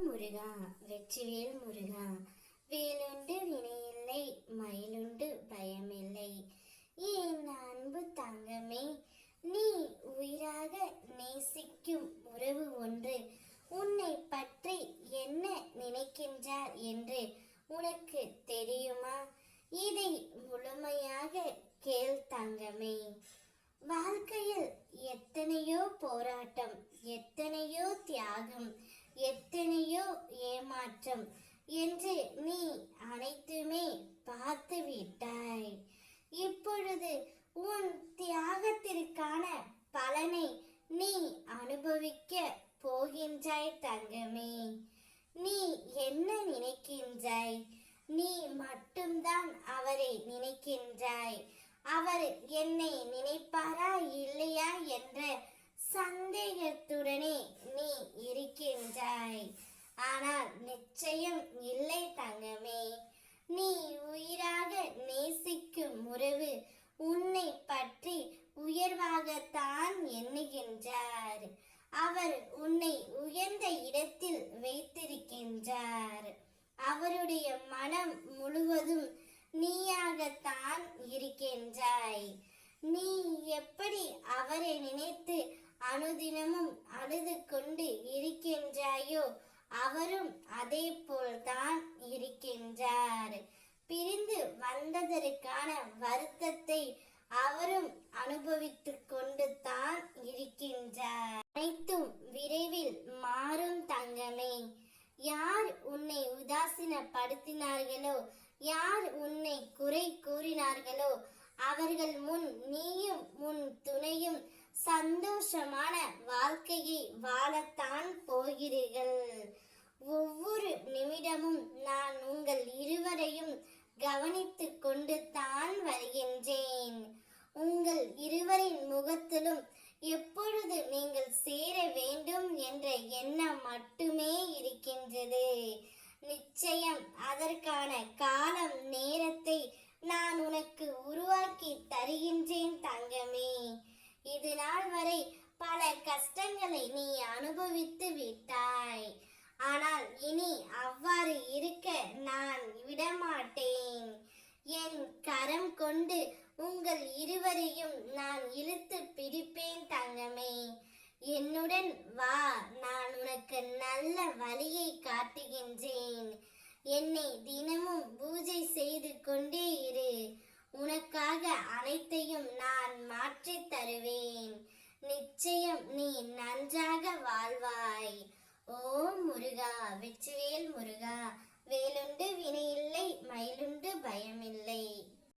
முருகா வெற்றிவேல் முருகா, வேலுண்டு வினையில்லை மயிலுண்டு பயமில்லை. என் அன்பு தங்கமே, நீ உயிராக நேசிக்கும் உறவு ஒன்று உன்னை பற்றி என்ன நினைக்கின்றார் என்று உனக்கு தெரியுமா? இதை முழுமையாக கேள் தங்கமே. வாழ்க்கையில் எத்தனையோ போராட்டம், எத்தனையோ தியாகம், எத்தனையோ ஏமாற்றம் என்று நீ அனைத்துமே பார்த்து விட்டாய். இப்பொழுது உன் தியாகத்திற்கான பலனை நீ அனுபவிக்க போகின்றாய் தங்கமே. நீ என்ன நினைக்கின்றாய்? நீ மட்டும்தான் அவரை நினைக்கின்றாய். அவர் என்னை நினைப்பாரா இல்லையா என்ற சந்தேகத்துடனே நீ இருக்கின்றாய். ஆனால் நிச்சயம் இல்லை தங்கமே. நீ உயிராக நேசிக்கும் உறவு உன்னை பற்றி உயர்வாகத்தான் எண்ணுகின்றார். அவர் உன்னை உயர்ந்த இடத்தில் வைத்திருக்கின்றார். அவருடைய மனம் முழுவதும் நீயாகத்தான் இருக்கின்றாய். நீ எப்படி அவரை நினைத்து அனுதினமும் அழுது கொண்டு இருக்கின்றாயோ, அவரும் அதே போல்தான் இருக்கின்றார். பிரிந்து வந்ததற்கான வருத்தத்தை அவரும் அனுபவித்துக் கொண்டு தான் இருக்கின்றார். அனைத்தும் விரைவில் மாறும் தங்கமே. யார் உன்னை உதாசீனப்படுத்தினார்களோ, யார் உன்னை குறை கூறினார்களோ, அவர்கள் முன் நீயும் உன் துணையும் சந்தோஷமான வாழ்க்கையை வாழத்தான் போகிறீர்கள். ஒவ்வொரு நிமிடமும் நான் உங்கள் இருவரையும் கவனித்துக் கொண்டு தான் வருகின்றேன். உங்கள் இருவரின் முகத்திலும் எப்பொழுது நீங்கள் சேர வேண்டும் என்ற எண்ணம் மட்டுமே இருக்கின்றது. நிச்சயம் அதற்கான காலம் நேரத்தை நான் உனக்கு உருவாக்கி தருகின்றேன் தங்கமே. இது நாள் வரை பல கஷ்டங்களை நீ அனுபவித்து விட்டாய். ஆனால் இனி அவ்வாறு இருக்க நான் விடமாட்டேன். என் கரம் கொண்டு உங்கள் இருவரையும் நான் இழுத்து பிடிப்பேன் தங்கமே. என்னுடன் வா, நான் உனக்கு நல்ல வழியை காட்டுகின்றேன். என்னை தினமும் பூஜை செய்து கொண்டே இரு. உனக்காக அனைத்தையும் நான் மாற்றி தருவேன். நிச்சயம் நீ நன்றாக வாழ்வாய். ஓம் முருகா வெற்றிவேல் முருகா, வேலு